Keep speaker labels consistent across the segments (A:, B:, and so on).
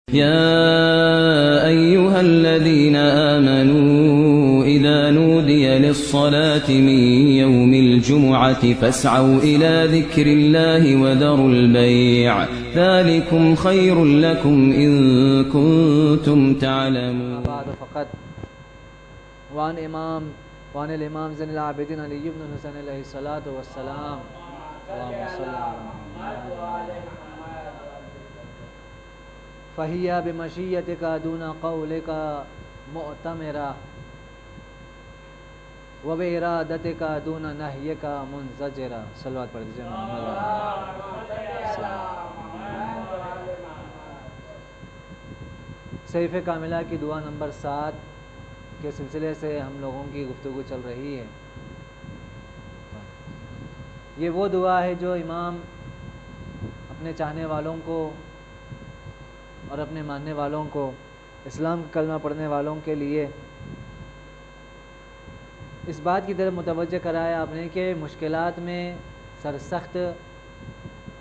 A: يا أيها الذين آمنوا إذا نودي للصلاة من يوم الجمعة فاسعوا إلى ذكر الله وذروا البيع ذلكم خير لكم إن كنتم تعلمون.
B: بعد فقط وعن الإمام زين العابدين علي بن الحسين علیہ الصلاۃ والسلام اللهم صل على فهي بمشيتك دون قولك مؤتمرا وبإرادتك دون نهيك منزجرا. صلوات پڑھ دیجیے صحیفہ کاملہ کی دعا نمبر 7 کے سلسلے سے ہم لوگوں کی گفتگو چل رہی ہے. یہ وہ دعا ہے جو امام اپنے چاہنے والوں کو اور اپنے ماننے والوں کو، اسلام کا کلمہ پڑھنے والوں کے لیے اس بات کی طرف متوجہ کرایا آپ نے کہ مشکلات میں، سرسخت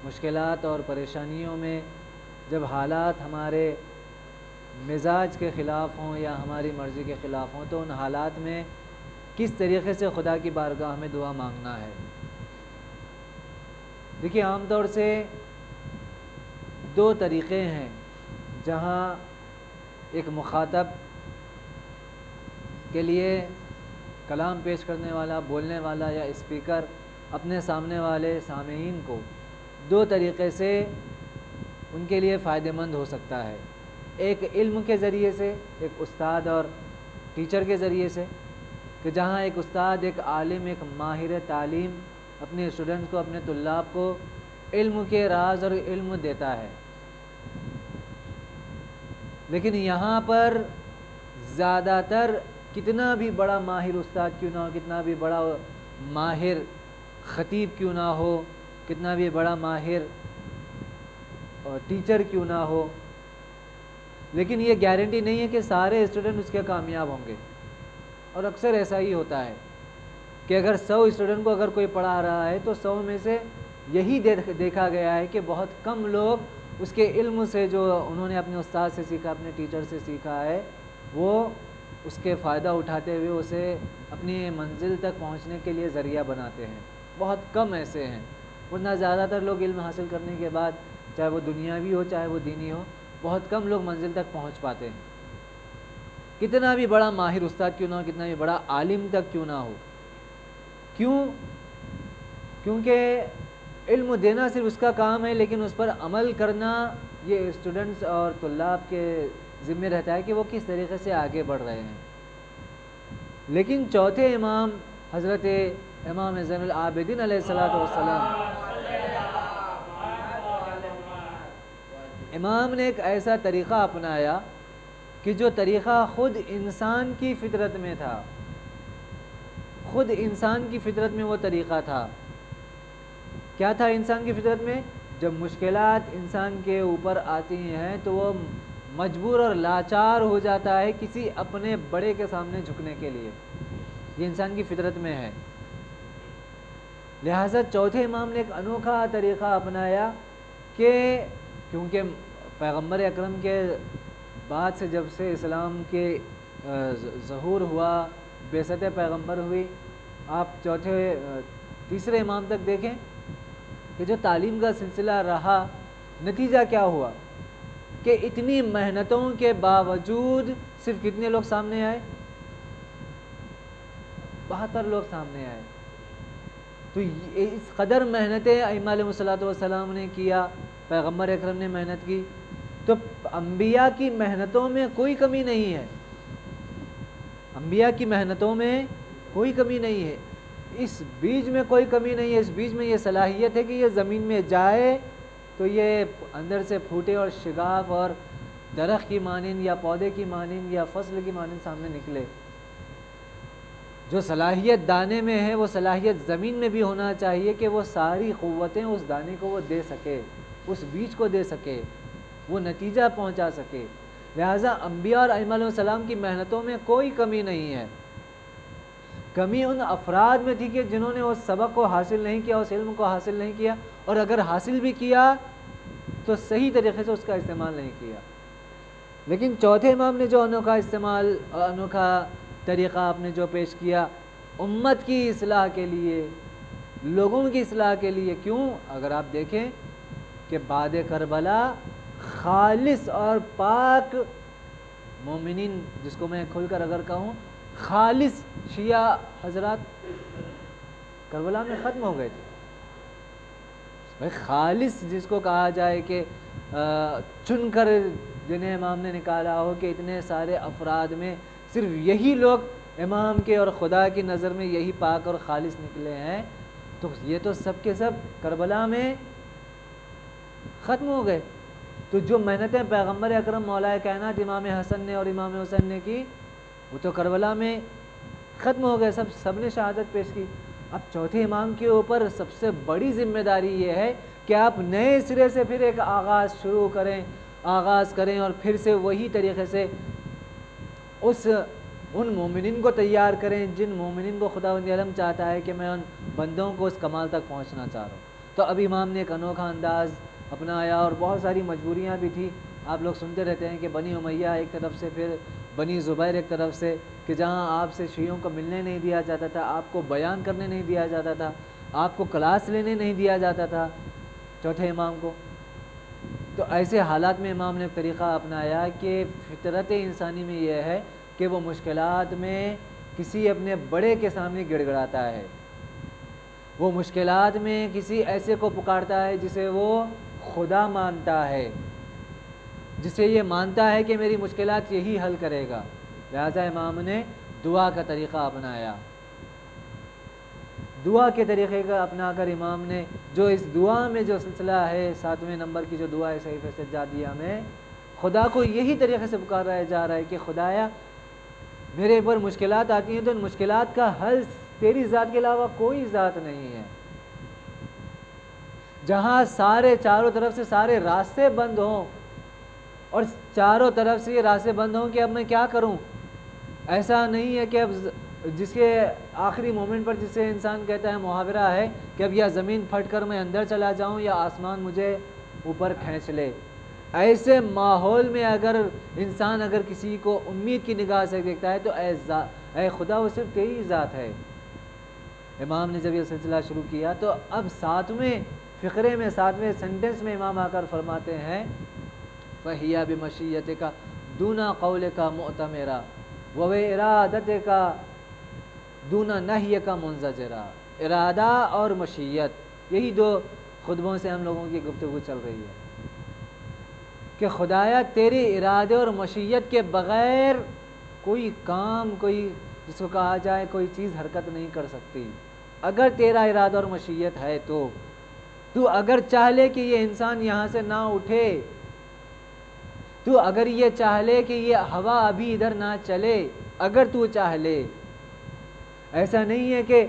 B: مشکلات اور پریشانیوں میں جب حالات ہمارے مزاج کے خلاف ہوں یا ہماری مرضی کے خلاف ہوں تو ان حالات میں کس طریقے سے خدا کی بارگاہ میں دعا مانگنا ہے. دیکھیے عام طور سے 2 طریقے ہیں جہاں ایک مخاطب کے لیے کلام پیش کرنے والا، بولنے والا یا اسپیکر اپنے سامنے والے سامعین کو 2 طریقے سے ان کے لیے فائدہ مند ہو سکتا ہے. ایک علم کے ذریعے سے، ایک استاد اور ٹیچر کے ذریعے سے، کہ جہاں ایک استاد، ایک عالم، ایک ماہر تعلیم اپنے اسٹوڈنٹس کو، اپنے طلاب کو علم کے راز اور علم دیتا ہے. لیکن یہاں پر زیادہ تر کتنا بھی بڑا ماہر استاد کیوں نہ ہو، کتنا بھی بڑا ماہر خطیب کیوں نہ ہو، کتنا بھی بڑا ماہر ٹیچر کیوں نہ ہو، لیکن یہ گارنٹی نہیں ہے کہ سارے اسٹوڈنٹ اس کے کامیاب ہوں گے. اور اکثر ایسا ہی ہوتا ہے کہ اگر 100 اسٹوڈنٹ کو اگر کوئی پڑھا رہا ہے تو 100 میں سے یہی دیکھا گیا ہے کہ بہت کم لوگ اس کے علم سے، جو انہوں نے اپنے استاد سے سیکھا، اپنے ٹیچر سے سیکھا ہے، وہ اس کے فائدہ اٹھاتے ہوئے اسے اپنی منزل تک پہنچنے کے لیے ذریعہ بناتے ہیں. بہت کم ایسے ہیں، ورنہ زیادہ تر لوگ علم حاصل کرنے کے بعد، چاہے وہ دنیاوی ہو چاہے وہ دینی ہو، بہت کم لوگ منزل تک پہنچ پاتے ہیں. کتنا بھی بڑا ماہر استاد کیوں نہ ہو، کتنا بھی بڑا عالم تک کیوں نہ ہو. کیونکہ علم دینا صرف اس کا کام ہے، لیکن اس پر عمل کرنا یہ اسٹوڈنٹس اور طلاب کے ذمہ رہتا ہے کہ وہ کس طریقے سے آگے بڑھ رہے ہیں. لیکن چوتھے امام حضرت امام زین العابدین علیہ الصلوۃ والسلام، امام نے ایک ایسا طریقہ اپنایا کہ جو طریقہ خود انسان کی فطرت میں تھا، خود انسان کی فطرت میں وہ طریقہ تھا. کیا تھا انسان کی فطرت میں؟ جب مشکلات انسان کے اوپر آتی ہیں تو وہ مجبور اور لاچار ہو جاتا ہے کسی اپنے بڑے کے سامنے جھکنے کے لیے. یہ انسان کی فطرت میں ہے. لہٰذا چوتھے امام نے ایک انوکھا طریقہ اپنایا کہ کیونکہ پیغمبر اکرم کے بعد سے، جب سے اسلام کے ظہور ہوا، بعثت پیغمبر ہوئی، آپ تیسرے امام تک دیکھیں کہ جو تعلیم کا سلسلہ رہا، نتیجہ کیا ہوا کہ اتنی محنتوں کے باوجود صرف کتنے لوگ سامنے آئے؟ 72 لوگ سامنے آئے. تو اس قدر محنتیں ائمہ علیہ الصلوۃ والسلام نے کیا، پیغمبر اکرم نے محنت کی، تو انبیاء کی محنتوں میں کوئی کمی نہیں ہے. انبیاء کی محنتوں میں کوئی کمی نہیں ہے. اس بیج میں کوئی کمی نہیں ہے. اس بیج میں یہ صلاحیت ہے کہ یہ زمین میں جائے تو یہ اندر سے پھوٹے اور شگاف اور درخت کی مانند یا پودے کی مانند یا فصل کی مانند سامنے نکلے. جو صلاحیت دانے میں ہے وہ صلاحیت زمین میں بھی ہونا چاہیے کہ وہ ساری قوتیں اس دانے کو وہ دے سکے، اس بیج کو دے سکے، وہ نتیجہ پہنچا سکے. لہٰذا انبیاء اور ائمہ علیہ السلام کی محنتوں میں کوئی کمی نہیں ہے. کمی ان افراد میں تھی کہ جنہوں نے اس سبق کو حاصل نہیں کیا، اس علم کو حاصل نہیں کیا، اور اگر حاصل بھی کیا تو صحیح طریقے سے اس کا استعمال نہیں کیا. لیکن چوتھے امام نے جو انوکھا استعمال اور انوکھا طریقہ آپ نے جو پیش کیا امت کی اصلاح کے لیے، لوگوں کی اصلاح کے لیے. کیوں؟ اگر آپ دیکھیں کہ بعد کربلا خالص اور پاک مومنین، جس کو میں کھل کر اگر کہوں خالص شیعہ حضرات کربلا میں ختم ہو گئے تھے. بھائی خالص جس کو کہا جائے کہ چن کر جنہیں امام نے نکالا ہو کہ اتنے سارے افراد میں صرف یہی لوگ امام کے اور خدا کی نظر میں یہی پاک اور خالص نکلے ہیں، تو یہ تو سب کے سب کربلا میں ختم ہو گئے. تو جو محنتیں پیغمبر اکرم مولا کائنات امام حسن نے اور امام حسین نے کی وہ تو کربلا میں ختم ہو گئے، سب نے شہادت پیش کی. اب چوتھے امام کے اوپر سب سے بڑی ذمہ داری یہ ہے کہ آپ نئے سرے سے پھر ایک آغاز شروع کریں اور پھر سے وہی طریقے سے ان مومنین کو تیار کریں جن مومنین کو خداوند عالم چاہتا ہے کہ میں ان بندوں کو اس کمال تک پہنچنا چاہ رہا ہوں. تو ابھی امام نے ایک انوکھا انداز اپنایا اور بہت ساری مجبوریاں بھی تھی. آپ لوگ سنتے رہتے ہیں کہ بنی امیہ ایک طرف سے، پھر بنی زبیر ایک طرف سے، کہ جہاں آپ سے شیعوں کو ملنے نہیں دیا جاتا تھا، آپ کو بیان کرنے نہیں دیا جاتا تھا، آپ کو کلاس لینے نہیں دیا جاتا تھا چوتھے امام کو. تو ایسے حالات میں امام نے ایک طریقہ اپنایا کہ فطرت انسانی میں یہ ہے کہ وہ مشکلات میں کسی اپنے بڑے کے سامنے گڑ گڑاتا ہے، وہ مشکلات میں کسی ایسے کو پکارتا ہے جسے وہ خدا مانتا ہے، جسے یہ مانتا ہے کہ میری مشکلات یہی حل کرے گا. لہذا امام نے دعا کا طریقہ اپنایا. دعا کے طریقے کا اپنا کر امام نے جو اس دعا میں جو سلسلہ ہے 7ویں نمبر کی جو دعا ہے صحیفہ سجادیہ میں، خدا کو یہی طریقے سے پکارا جا رہا ہے کہ خدایا میرے اوپر مشکلات آتی ہیں تو ان مشکلات کا حل تیری ذات کے علاوہ کوئی ذات نہیں ہے. جہاں چاروں طرف سے سارے راستے بند ہوں اور چاروں طرف سے یہ راستے بند ہوں کہ اب میں کیا کروں. ایسا نہیں ہے کہ اب جس کے آخری مومنٹ پر جسے انسان کہتا ہے محاورہ ہے کہ اب یا زمین پھٹ کر میں اندر چلا جاؤں یا آسمان مجھے اوپر کھینچ لے. ایسے ماحول میں اگر انسان کسی کو امید کی نگاہ سے دیکھتا ہے تو اے خدا وہ صرف تیری ذات ہے. امام نے جب یہ سلسلہ شروع کیا تو اب 7ویں فقرے میں 7ویں سینٹنس میں امام آ کر فرماتے ہیں فَهِيَ بِمَشِيَّتِكَ دُونَ قَوْلِكَ مُعْتَمِرًا وَبِإِرَادَتِكَ دُونَ نَهْيِكَ مُنزَجِرًا. ارادہ اور مشیت، یہی دو خطبوں سے ہم لوگوں کی گفتگو چل رہی ہے کہ خدایا تیرے ارادے اور مشیت کے بغیر کوئی کام، کوئی جس کو کہا جائے کوئی چیز حرکت نہیں کر سکتی. اگر تیرا ارادہ اور مشیت ہے تو اگر چاہ لے کہ یہ انسان یہاں سے نہ اٹھے، تو اگر یہ چاہ لے کہ یہ ہوا ابھی ادھر نہ چلے، اگر تو چاہ لے، ایسا نہیں ہے کہ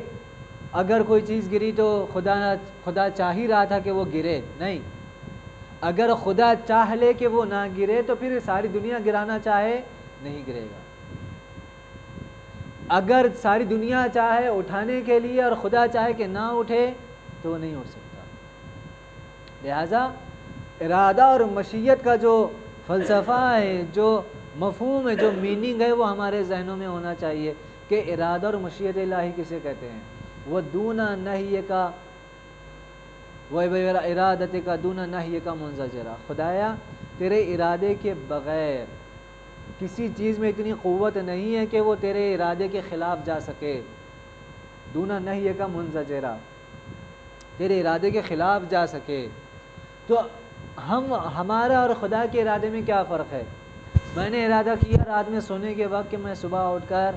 B: اگر کوئی چیز گری تو خدا چاہ ہی رہا تھا کہ وہ گرے، نہیں. اگر خدا چاہ لے کہ وہ نہ گرے تو پھر ساری دنیا گرانا چاہے نہیں گرے گا. اگر ساری دنیا چاہے اٹھانے کے لیے اور خدا چاہے کہ نہ اٹھے تو وہ نہیں اٹھ سکتا. لہذا ارادہ اور مشیت کا جو فلسفہ ہے، جو مفہوم ہے، جو میننگ ہے وہ ہمارے ذہنوں میں ہونا چاہیے کہ ارادہ اور مشیت الہی کسے کہتے ہیں. وہ دونہ نہی کا ارادت کا دونہ نہی کا منزجرا. خدایا تیرے ارادے کے بغیر کسی چیز میں اتنی قوت نہیں ہے کہ وہ تیرے ارادے کے خلاف جا سکے. دونہ نہی کا منزجرا، تیرے ارادے کے خلاف جا سکے. تو ہمارا اور خدا کے ارادے میں کیا فرق ہے؟ میں نے ارادہ کیا رات میں سونے کے وقت کہ میں صبح اٹھ کر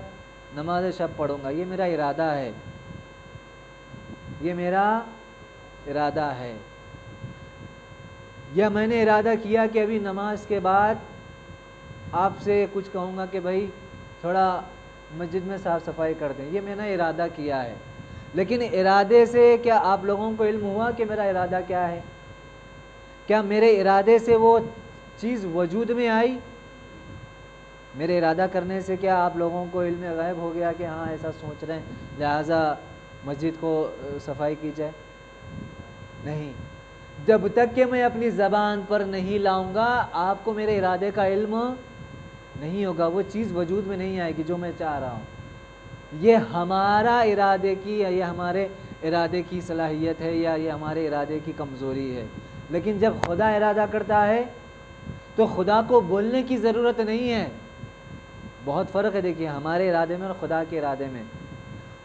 B: نماز شب پڑھوں گا، یہ میرا ارادہ ہے، یہ میرا ارادہ ہے. یا میں نے ارادہ کیا کہ ابھی نماز کے بعد آپ سے کچھ کہوں گا کہ بھائی تھوڑا مسجد میں صاف صفائی کر دیں، یہ میں نے ارادہ کیا ہے. لیکن ارادے سے کیا آپ لوگوں کو علم ہوا کہ میرا ارادہ کیا ہے؟ کیا میرے ارادے سے وہ چیز وجود میں آئی؟ میرے ارادہ کرنے سے کیا آپ لوگوں کو علم غیب ہو گیا کہ ہاں ایسا سوچ رہے ہیں لہٰذا مسجد کو صفائی کی جائے؟ نہیں. جب تک کہ میں اپنی زبان پر نہیں لاؤں گا آپ کو میرے ارادے کا علم نہیں ہوگا، وہ چیز وجود میں نہیں آئے گی جو میں چاہ رہا ہوں۔ یہ ہمارا ارادے کی یا یہ ہمارے ارادے کی صلاحیت ہے یا یہ ہمارے ارادے کی کمزوری ہے، لیکن جب خدا ارادہ کرتا ہے تو خدا کو بولنے کی ضرورت نہیں ہے۔ بہت فرق ہے دیکھیے ہمارے ارادے میں اور خدا کے ارادے میں۔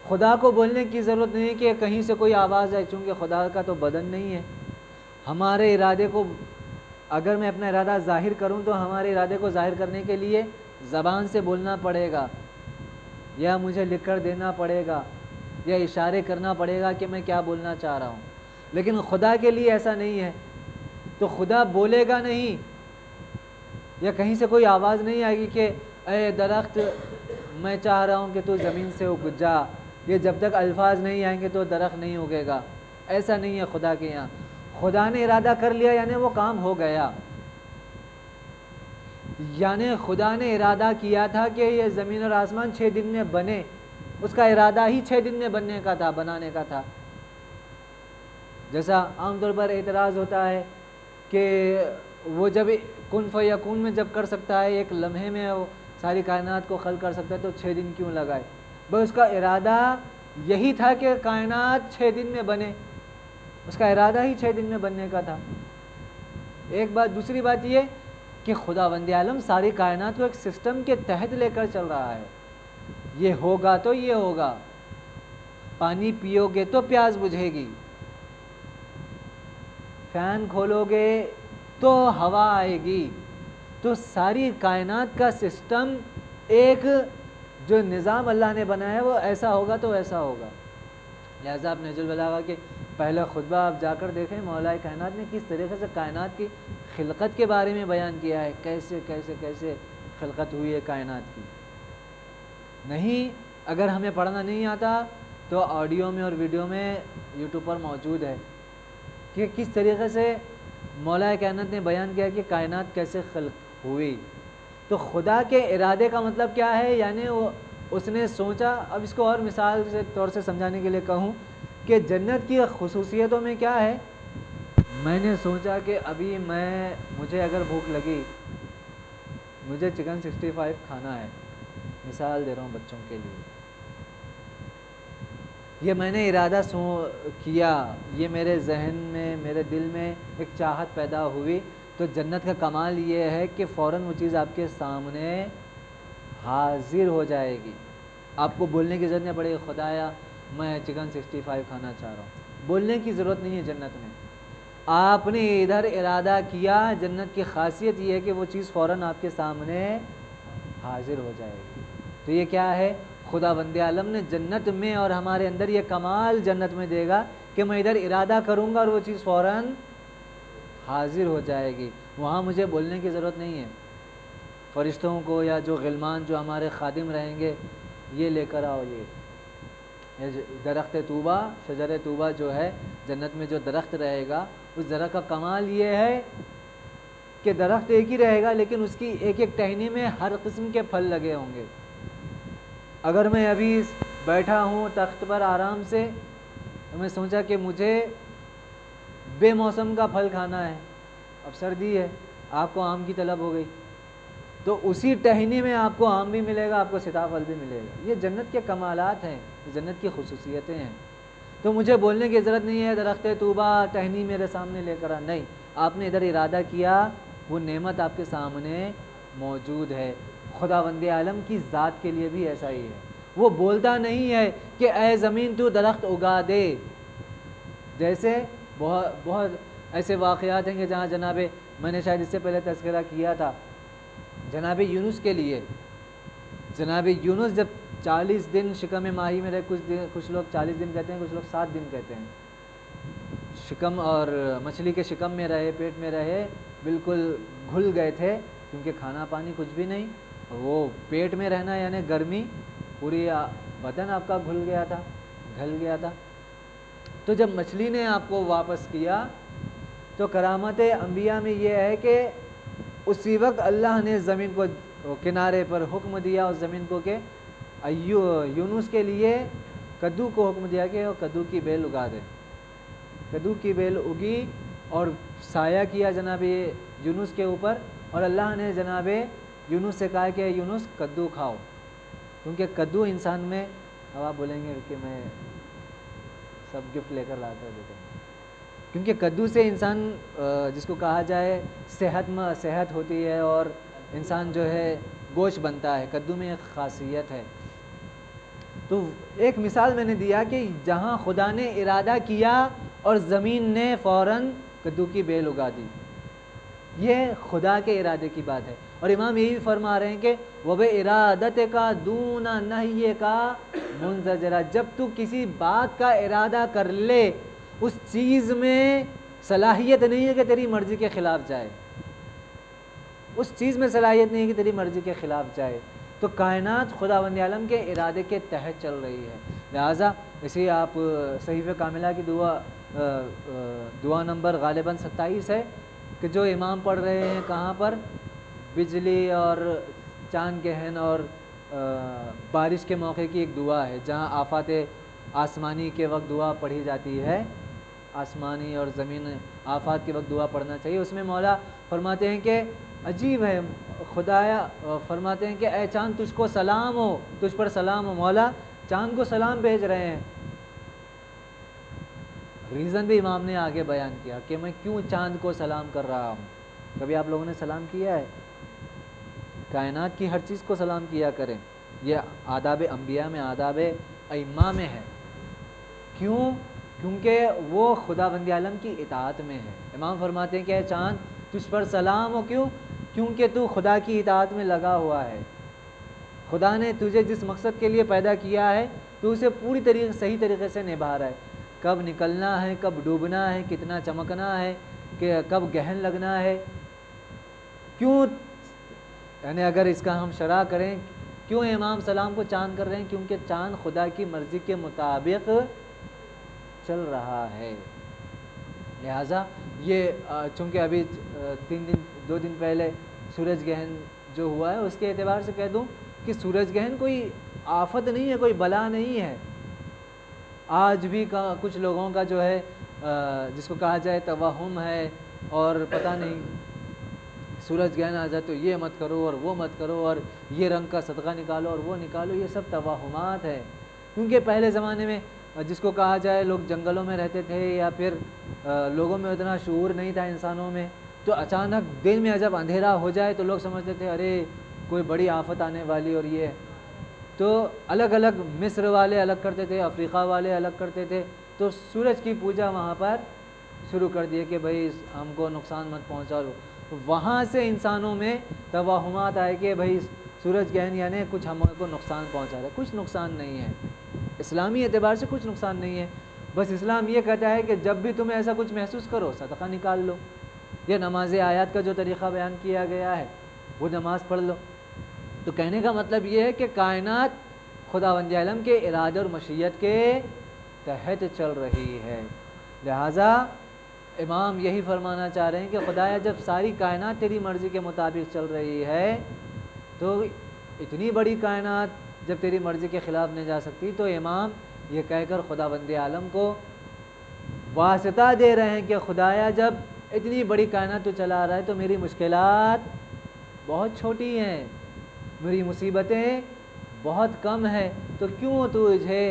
B: خدا کو بولنے کی ضرورت نہیں ہے کہ کہیں سے کوئی آواز آئے، چونکہ خدا کا تو بدن نہیں ہے۔ ہمارے ارادے کو اگر میں اپنا ارادہ ظاہر کروں تو ہمارے ارادے کو ظاہر کرنے کے لیے زبان سے بولنا پڑے گا، یا مجھے لکھ کر دینا پڑے گا، یا اشارے کرنا پڑے گا کہ میں کیا بولنا چاہ رہا ہوں۔ لیکن خدا کے لیے ایسا نہیں ہے، تو خدا بولے گا نہیں، یا کہیں سے کوئی آواز نہیں آئے گی کہ اے درخت میں چاہ رہا ہوں کہ تو زمین سے اگ جا، یہ جب تک الفاظ نہیں آئیں گے تو درخت نہیں اگے گا۔ ایسا نہیں ہے خدا کے یہاں۔ خدا نے ارادہ کر لیا یعنی وہ کام ہو گیا، یعنی خدا نے ارادہ کیا تھا کہ یہ زمین اور آسمان 6 دن میں بنے، اس کا ارادہ ہی 6 دن میں بننے کا تھا، بنانے کا تھا۔ جیسا عام طور پر اعتراض ہوتا ہے کہ وہ جب کن فیکون میں جب کر سکتا ہے، ایک لمحے میں وہ ساری کائنات کو خلق کر سکتا ہے، تو 6 دن کیوں لگائے؟ بس اس کا ارادہ یہی تھا کہ کائنات 6 دن میں بنے، اس کا ارادہ ہی 6 دن میں بننے کا تھا۔ ایک بات۔ دوسری بات یہ کہ خداوند عالم ساری کائنات کو ایک سسٹم کے تحت لے کر چل رہا ہے۔ یہ ہوگا تو یہ ہوگا، پانی پیو گے تو پیاس بجھے گی، فین کھولو گے تو ہوا آئے گی۔ تو ساری کائنات کا سسٹم ایک جو نظام اللہ نے بنایا ہے وہ ایسا ہوگا تو ایسا ہوگا۔ لہٰذا آپ نہج البلاغہ کے پہلا خطبہ آپ جا کر دیکھیں، مولا کائنات نے کس طریقے سے کائنات کی خلقت کے بارے میں بیان کیا ہے، کیسے کیسے کیسے خلقت ہوئی ہے کائنات کی۔ نہیں، اگر ہمیں پڑھنا نہیں آتا تو آڈیو میں اور ویڈیو میں یوٹیوب پر موجود ہے کہ کس طریقے سے مولا کائنات نے بیان کیا کہ کائنات کیسے خلق ہوئی۔ تو خدا کے ارادے کا مطلب کیا ہے؟ یعنی اس نے سوچا، اب اس کو اور مثال سے طور سے سمجھانے کے لیے کہوں کہ جنت کی خصوصیتوں میں کیا ہے، میں نے سوچا کہ ابھی مجھے اگر بھوک لگی، مجھے چکن 65 کھانا ہے، مثال دے رہا ہوں بچوں کے لیے، یہ میں نے ارادہ کیا، یہ میرے ذہن میں میرے دل میں ایک چاہت پیدا ہوئی، تو جنت کا کمال یہ ہے کہ فوراً وہ چیز آپ کے سامنے حاضر ہو جائے گی، آپ کو بولنے کی ضرورت نہیں پڑے گی خدایا میں چکن 65 کھانا چاہ رہا ہوں، بولنے کی ضرورت نہیں ہے جنت میں۔ آپ نے ادھر ارادہ کیا، جنت کی خاصیت یہ ہے کہ وہ چیز فوراً آپ کے سامنے حاضر ہو جائے گی۔ تو یہ کیا ہے؟ خداوند عالم نے جنت میں اور ہمارے اندر یہ کمال جنت میں دے گا کہ میں ادھر ارادہ کروں گا اور وہ چیز فوراً حاضر ہو جائے گی، وہاں مجھے بولنے کی ضرورت نہیں ہے۔ فرشتوں کو یا جو غلمان جو ہمارے خادم رہیں گے، یہ لے کر آؤ، یہ درخت طوبہ، شجر طوبہ جو ہے جنت میں جو درخت رہے گا، اس درخت کا کمال یہ ہے کہ درخت ایک ہی رہے گا لیکن اس کی ایک ایک ٹہنی میں ہر قسم کے پھل لگے ہوں گے۔ اگر میں ابھی بیٹھا ہوں تخت پر آرام سے، تو میں سوچا کہ مجھے بے موسم کا پھل کھانا ہے، اب سردی ہے، آپ کو آم کی طلب ہو گئی، تو اسی ٹہنی میں آپ کو آم بھی ملے گا، آپ کو سیتاپھل بھی ملے گا۔ یہ جنت کے کمالات ہیں، جنت کی خصوصیتیں ہیں۔ تو مجھے بولنے کی ضرورت نہیں ہے درخت طوبہ ٹہنی میرے سامنے لے کر آ، نہیں، آپ نے ادھر ارادہ کیا، وہ نعمت آپ کے سامنے موجود ہے۔ خداوند عالم کی ذات کے لیے بھی ایسا ہی ہے، وہ بولتا نہیں ہے کہ اے زمین تو درخت اگا دے۔ جیسے بہت ایسے واقعات ہیں کہ جہاں جناب، میں نے شاید اس سے پہلے تذکرہ کیا تھا، جناب یونس کے لیے، جناب یونس جب 40 دن شکم ماہی میں رہے، کچھ لوگ 40 دن کہتے ہیں، کچھ لوگ 7 دن کہتے ہیں، شکم اور مچھلی کے شکم میں رہے، پیٹ میں رہے، بالکل گھل گئے تھے کیونکہ کھانا پانی کچھ بھی نہیں، وہ پیٹ میں رہنا یعنی گرمی، پوری بدن آپ کا گھل گیا تھا۔ تو جب مچھلی نے آپ کو واپس کیا تو کرامت انبیاء میں یہ ہے کہ اسی وقت اللہ نے زمین کو کنارے پر حکم دیا، اس زمین کو کہ یونس کے لیے کدو کو حکم دیا کہ وہ کدو کی بیل اگا دے۔ کدو کی بیل اگی اور سایہ کیا جناب یونس کے اوپر، اور اللہ نے جناب یونس سے کہا کہ یونس کدو کھاؤ، کیونکہ کدو انسان میں، اب آپ بولیں گے کہ میں سب گفٹ لے کر لاتا دیتا ہوں، کیونکہ کدو سے انسان جس کو کہا جائے صحت ہوتی ہے، اور انسان جو ہے گوشت بنتا ہے، کدو میں ایک خاصیت ہے۔ تو ایک مثال میں نے دیا کہ جہاں خدا نے ارادہ کیا اور زمین نے فوراً کدو کی بیل اگا دی، یہ خدا کے ارادے کی بات ہے۔ اور امام یہی فرما رہے ہیں کہ وَبِإِرَادَتِكَ دُونَ نَهْيِكَ مُنزَجِرًا، جب تو کسی بات کا ارادہ کر لے، اس چیز میں صلاحیت نہیں ہے کہ تیری مرضی کے خلاف جائے، اس چیز میں صلاحیت نہیں ہے کہ تیری مرضی کے خلاف جائے، تو کائنات خداوند عالم کے ارادے کے تحت چل رہی ہے۔ لہٰذا اسی آپ صحیفہ کاملہ کی دعا نمبر غالباً 27 ہے کہ جو امام پڑھ رہے ہیں کہاں پر، بجلی اور چاند گہن اور بارش کے موقع کی ایک دعا ہے، جہاں آفات آسمانی کے وقت دعا پڑھی جاتی ہے، آسمانی اور زمین آفات کے وقت دعا پڑھنا چاہیے۔ اس میں مولا فرماتے ہیں کہ عجیب ہے، خدایا فرماتے ہیں کہ اے چاند تجھ کو سلام ہو، تجھ پر سلام ہو، مولا چاند کو سلام بھیج رہے ہیں۔ ریزن بھی امام نے آگے بیان کیا کہ میں کیوں چاند کو سلام کر رہا ہوں۔ کبھی آپ لوگوں نے سلام کیا ہے؟ کائنات کی ہر چیز کو سلام کیا کریں، یہ آداب انبیاء میں، آداب ائمہ میں ہے۔ کیوں؟ کیونکہ وہ خداوند عالم کی اطاعت میں ہے۔ امام فرماتے ہیں کہ اے چاند تجھ پر سلام ہو، کیوں؟ کیونکہ تو خدا کی اطاعت میں لگا ہوا ہے، خدا نے تجھے جس مقصد کے لیے پیدا کیا ہے تو اسے پوری طریقے صحیح طریقے سے نبھا رہا ہے۔ کب نکلنا ہے، کب ڈوبنا ہے، کتنا چمکنا ہے، کہ کب گہن لگنا ہے، کیوں؟ یعنی اگر اس کا ہم شرح کریں، کیوں امام سلام کو چاند کر رہے ہیں؟ کیونکہ چاند خدا کی مرضی کے مطابق چل رہا ہے۔ لہٰذا یہ چونکہ ابھی 2 دن پہلے سورج گہن جو ہوا ہے، اس کے اعتبار سے کہہ دوں کہ سورج گہن کوئی آفت نہیں ہے، کوئی بلا نہیں ہے۔ آج بھی کچھ لوگوں کا جو ہے جس کو کہا جائے توہم ہے، اور پتہ نہیں سورج گہن آ جائے تو یہ مت کرو اور وہ مت کرو، اور یہ رنگ کا صدقہ نکالو اور وہ نکالو، یہ سب توہمات ہے۔ کیونکہ پہلے زمانے میں جس کو کہا جائے لوگ جنگلوں میں رہتے تھے، یا پھر لوگوں میں اتنا شعور نہیں تھا انسانوں میں، تو اچانک دن میں جب اندھیرا ہو جائے تو لوگ سمجھتے تھے ارے کوئی بڑی آفت آنے والی، اور یہ تو الگ الگ مصر والے الگ کرتے تھے، افریقہ والے الگ کرتے تھے، تو سورج کی پوجا وہاں پر شروع کر دیے کہ بھائی ہم کو نقصان مت پہنچاؤ۔ وہاں سے انسانوں میں توہمات آئے کہ بھائی سورج گہن یعنی کچھ ہم کو نقصان پہنچا رہا ہے۔ کچھ نقصان نہیں ہے، اسلامی اعتبار سے کچھ نقصان نہیں ہے۔ بس اسلام یہ کہتا ہے کہ جب بھی تمہیں ایسا کچھ محسوس کرو صدقہ نکال لو، یہ نماز آیات کا جو طریقہ بیان کیا گیا ہے وہ نماز پڑھ لو۔ تو کہنے کا مطلب یہ ہے کہ کائنات خداوند عالم کے ارادے اور مشیت کے تحت چل رہی ہے۔ لہٰذا امام یہی فرمانا چاہ رہے ہیں کہ خدایا جب ساری کائنات تیری مرضی کے مطابق چل رہی ہے، تو اتنی بڑی کائنات جب تیری مرضی کے خلاف نہیں جا سکتی، تو امام یہ کہہ کر خداوند عالم کو واسطہ دے رہے ہیں کہ خدایا جب اتنی بڑی کائنات تو چلا رہا ہے تو میری مشکلات بہت چھوٹی ہیں، میری مصیبتیں بہت کم ہیں، تو کیوں تو تجھے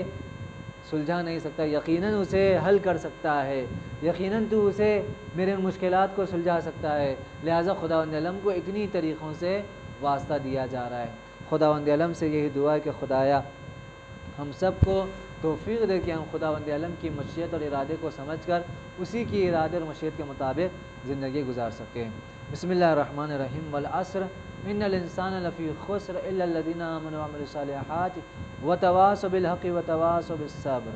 B: سلجھا نہیں سکتا؟ یقیناً اسے حل کر سکتا ہے، یقیناً تو اسے میرے مشکلات کو سلجھا سکتا ہے۔ لہٰذا خداوند عالم کو اتنی طریقوں سے واسطہ دیا جا رہا ہے۔ خداوند عالم سے یہی دعا ہے کہ خدایا ہم سب کو توفیق دے کہ ہم خداوند عالم کی مشیت اور ارادے کو سمجھ کر اسی کی ارادے اور مشیت کے مطابق زندگی گزار سکیں۔ بسم اللہ الرحمن الرحیم۔ والعصر ان الانسان لفی خسر الا الذین آمنوا وعملوا الصالحات وتواصوا بالحق وتواصوا بالصبر۔